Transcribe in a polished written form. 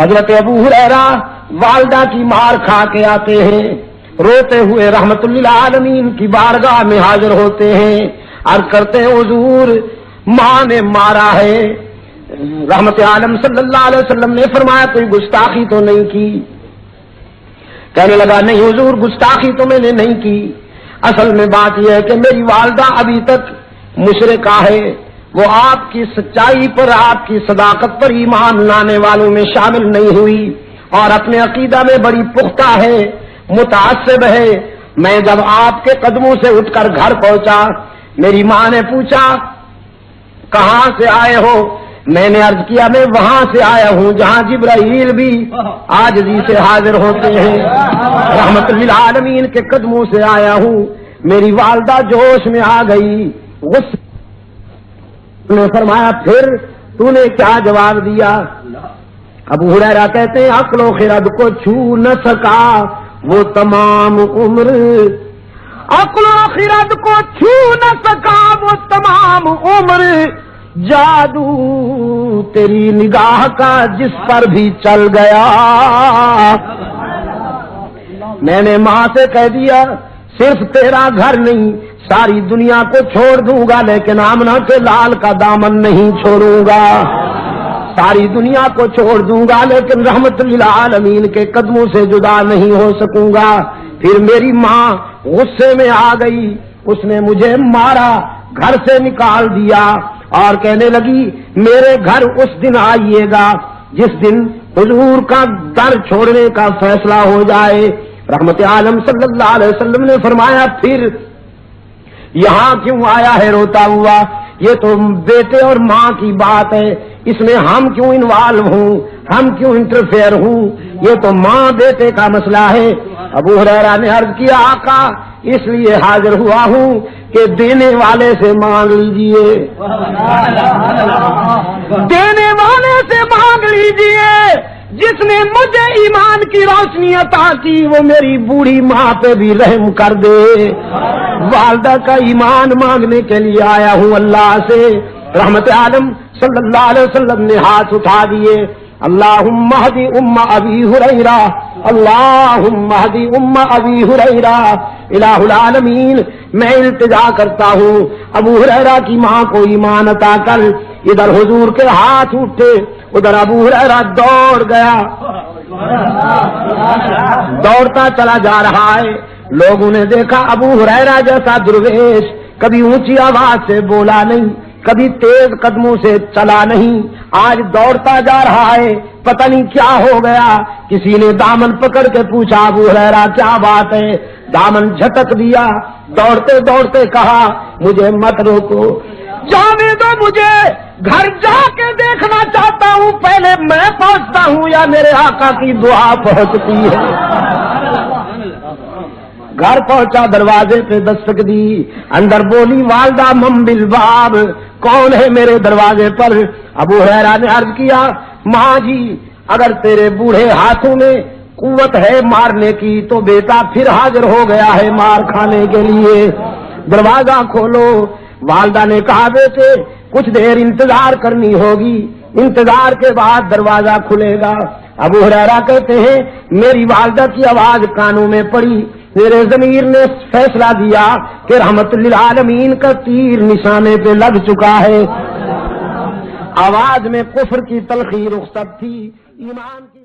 حضرت ابو ہریرہ والدہ کی مار کھا کے آتے ہیں، روتے ہوئے رحمت للعالمین کی بارگاہ میں حاضر ہوتے ہیں، عرض کرتے ہیں حضور ماں نے مارا ہے۔ رحمت عالم صلی اللہ علیہ وسلم نے فرمایا کوئی گستاخی تو نہیں کی؟ کہنے لگا نہیں حضور گستاخی تو میں نے نہیں کی، اصل میں بات یہ ہے کہ میری والدہ ابھی تک مشرکہ ہے، وہ آپ کی سچائی پر آپ کی صداقت پر ایمان لانے والوں میں شامل نہیں ہوئی اور اپنے عقیدہ میں بڑی پختہ ہے، متعصب ہے۔ میں جب آپ کے قدموں سے اٹھ کر گھر پہنچا، میری ماں نے پوچھا کہاں سے آئے ہو؟ میں نے عرض کیا میں وہاں سے آیا ہوں جہاں جبرائیل بھی عاجزی سے حاضر ہوتے ہیں، رحمت للعالمین کے قدموں سے آیا ہوں۔ میری والدہ جوش میں آ گئی، غصے نے فرمایا پھر تو نے کیا جواب دیا؟ ابو ہریرہ کہتے ہیں عقل و خرد کو چھو نہ سکا وہ تمام عمر، عقل و خرد کو چھو نہ سکا وہ تمام عمر، جادو تیری نگاہ کا جس پر بھی چل گیا۔ میں نے ماں سے کہہ دیا صرف تیرا گھر نہیں ساری دنیا کو چھوڑ دوں گا لیکن آمنہ کے لال کا دامن نہیں چھوڑوں گا، ساری دنیا کو چھوڑ دوں گا لیکن رحمت للعالمین کے قدموں سے جدا نہیں ہو سکوں گا۔ پھر میری ماں غصے میں آ گئی، اس نے مجھے مارا، گھر سے نکال دیا اور کہنے لگی میرے گھر اس دن آئیے گا جس دن حضور کا در چھوڑنے کا فیصلہ ہو جائے۔ رحمت عالم صلی اللہ علیہ وسلم نے فرمایا پھر یہاں کیوں آیا ہے روتا ہوا؟ یہ تو بیٹے اور ماں کی بات ہے، اس میں ہم کیوں انوالو ہوں، ہم کیوں انٹرفیئر ہوں؟ یہ تو ماں بیٹے کا مسئلہ ہے۔ ابو ہریرہ نے عرض کیا آقا اس لیے حاضر ہوا ہوں کہ دینے والے سے مانگ لیجئے، دینے والے سے مانگ لیجئے، جس نے مجھے ایمان کی روشنی عطا کی وہ میری بوڑھی ماں پہ بھی رحم کر دے۔ والدہ کا ایمان مانگنے کے لیے آیا ہوں اللہ سے۔ رحمت عالم صلی اللہ علیہ وسلم نے ہاتھ اٹھا دیے، اللہم اہدی ام ابی ہریرہ، اللہم اہدی ام ابی ہریرہ۔ الہ العالمین میں التجا کرتا ہوں ابو ہریرہ کی ماں کو ایمان عطا کر۔ ادھر حضور کے ہاتھ اٹھے، ادھر ابو ہریرہ دوڑ گیا، دوڑتا چلا جا رہا ہے۔ لوگوں نے دیکھا ابو ہریرہ جیسا درویش کبھی اونچی آواز سے بولا نہیں، کبھی تیز قدموں سے چلا نہیں، آج دوڑتا جا رہا ہے، پتہ نہیں کیا ہو گیا۔ کسی نے دامن پکڑ کے پوچھا ابو ہریرہ کیا بات ہے؟ دامن جھٹک دیا، دوڑتے دوڑتے کہا مجھے مت روکو، جانے دو مجھے، گھر جا کے دیکھنا چاہتا ہوں پہلے میں پہنچتا ہوں یا میرے آقا کی دعا پہنچتی ہے۔ گھر پہنچا، دروازے پہ دستک دی، اندر بولی والدہ من بالباب، کون ہے میرے دروازے پر؟ ابو ہریرہ نے عرض کیا ماں جی اگر تیرے بوڑھے ہاتھوں میں قوت ہے مارنے کی تو بیٹا پھر حاضر ہو گیا ہے مار کھانے کے لیے، دروازہ کھولو۔ والدہ نے کہا بیٹے کچھ دیر انتظار کرنی ہوگی، انتظار کے بعد دروازہ کھلے گا۔ ابو ہریرہ کہتے ہیں میری والدہ کی آواز کانوں میں پڑی، میرے ضمیر نے فیصلہ دیا کہ رحمت للعالمین کا تیر نشانے پہ لگ چکا ہے۔ آواز میں کفر کی تلخی رخصت تھی، ایمان کی